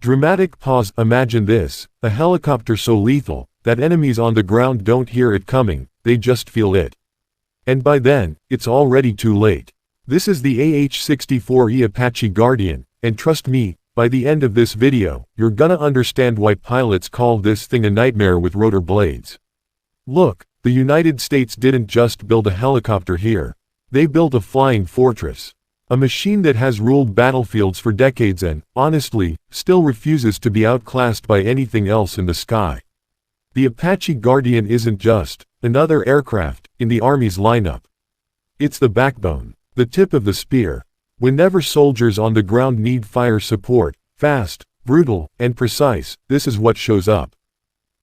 Dramatic pause. Imagine this, a helicopter so lethal that enemies on the ground don't hear it coming, they just feel it. And by then, it's already too late. This is the AH-64E Apache Guardian, and trust me, by the end of this video, you're gonna understand why pilots call this thing a nightmare with rotor blades. Look, the United States didn't just build a helicopter here. They built a flying fortress. A machine that has ruled battlefields for decades and, honestly, still refuses to be outclassed by anything else in the sky. The Apache Guardian isn't just another aircraft in the Army's lineup. It's the backbone, the tip of the spear. Whenever soldiers on the ground need fire support, fast, brutal, and precise, this is what shows up.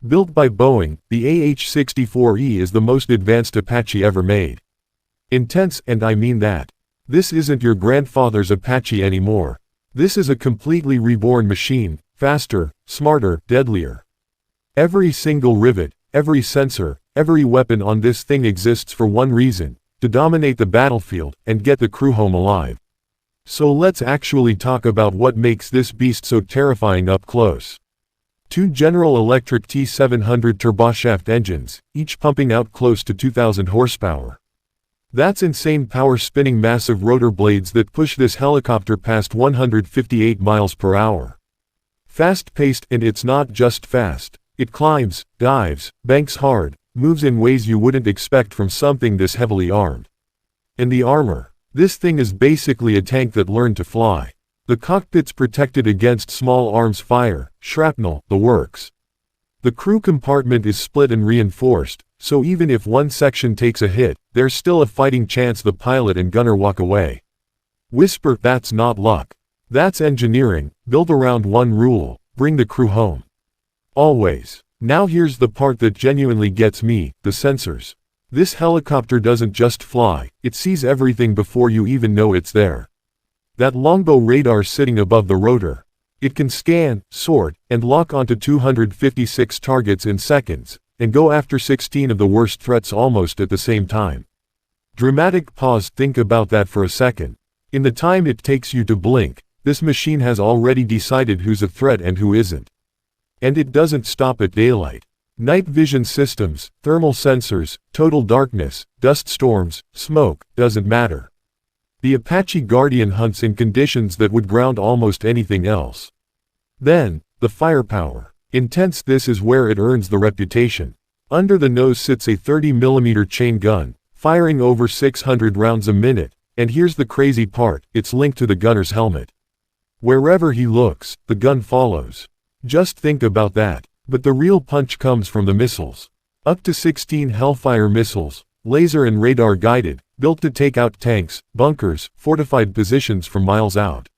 Built by Boeing, the AH-64E is the most advanced Apache ever made. Intense, and I mean that. This isn't your grandfather's Apache anymore. This is a completely reborn machine, faster, smarter, deadlier. Every single rivet, every sensor, every weapon on this thing exists for one reason: to dominate the battlefield and get the crew home alive. So let's actually talk about what makes this beast so terrifying up close. Two General Electric T700 turboshaft engines, each pumping out close to 2,000 horsepower. That's insane power, spinning massive rotor blades that push this helicopter past 158 miles per hour. Fast-paced, and it's not just fast. It climbs, dives, banks hard, moves in ways you wouldn't expect from something this heavily armed. And the armor. This thing is basically a tank that learned to fly. The cockpit's protected against small arms fire, shrapnel, the works. The crew compartment is split and reinforced, so even if one section takes a hit, there's still a fighting chance the pilot and gunner walk away. Whisper, that's not luck. That's engineering, built around one rule: bring the crew home. Always. Now here's the part that genuinely gets me, the sensors. This helicopter doesn't just fly, it sees everything before you even know it's there. That Longbow radar sitting above the rotor. It can scan, sort, and lock onto 256 targets in seconds, and go after 16 of the worst threats almost at the same time. Dramatic pause. Think about that for a second. In the time it takes you to blink, this machine has already decided who's a threat and who isn't. And it doesn't stop at daylight. Night vision systems, thermal sensors, total darkness, dust storms, smoke, doesn't matter. The Apache Guardian hunts in conditions that would ground almost anything else. Then, the firepower. Intense. This is where it earns the reputation. Under the nose sits a 30mm chain gun, firing over 600 rounds a minute, and here's the crazy part: it's linked to the gunner's helmet. Wherever he looks, the gun follows. Just think about that. But the real punch comes from the missiles. Up to 16 Hellfire missiles, laser and radar guided, built to take out tanks, bunkers, fortified positions from miles out.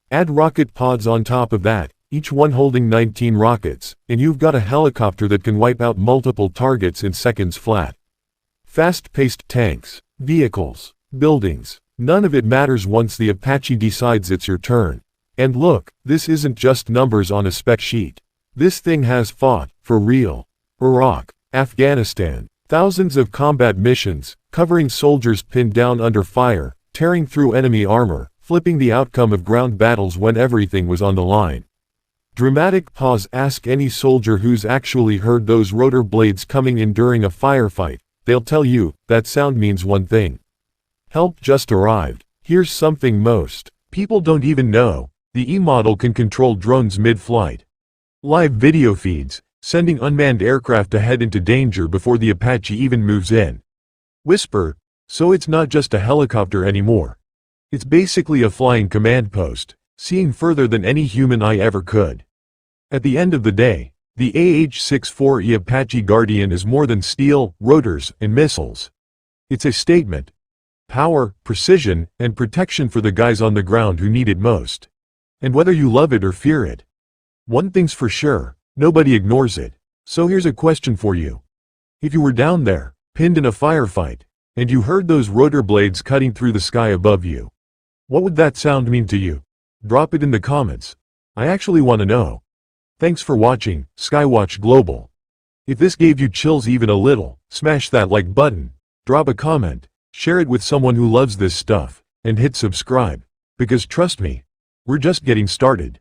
Add rocket pods on top of that, each one holding 19 rockets, and you've got a helicopter that can wipe out multiple targets in seconds flat. Fast-paced tanks, vehicles, buildings, none of it matters once the Apache decides it's your turn. And look, this isn't just numbers on a spec sheet. This thing has fought, for real. Iraq, Afghanistan, thousands of combat missions, covering soldiers pinned down under fire, tearing through enemy armor, flipping the outcome of ground battles when everything was on the line. Dramatic pause. Ask any soldier who's actually heard those rotor blades coming in during a firefight. They'll tell you, that sound means one thing: help just arrived. Here's something most people don't even know. The E model can control drones mid-flight. Live video feeds, sending unmanned aircraft ahead into danger before the Apache even moves in. Whisper, so it's not just a helicopter anymore. It's basically a flying command post, seeing further than any human eye ever could. At the end of the day, the AH-64E Apache Guardian is more than steel, rotors, and missiles. It's a statement. Power, precision, and protection for the guys on the ground who need it most. And whether you love it or fear it, one thing's for sure: nobody ignores it. So here's a question for you. If you were down there, pinned in a firefight, and you heard those rotor blades cutting through the sky above you, what would that sound mean to you? Drop it in the comments. I actually want to know. Thanks for watching, SkyWatch Global. If this gave you chills even a little, smash that like button, drop a comment, share it with someone who loves this stuff, and hit subscribe. Because trust me, we're just getting started.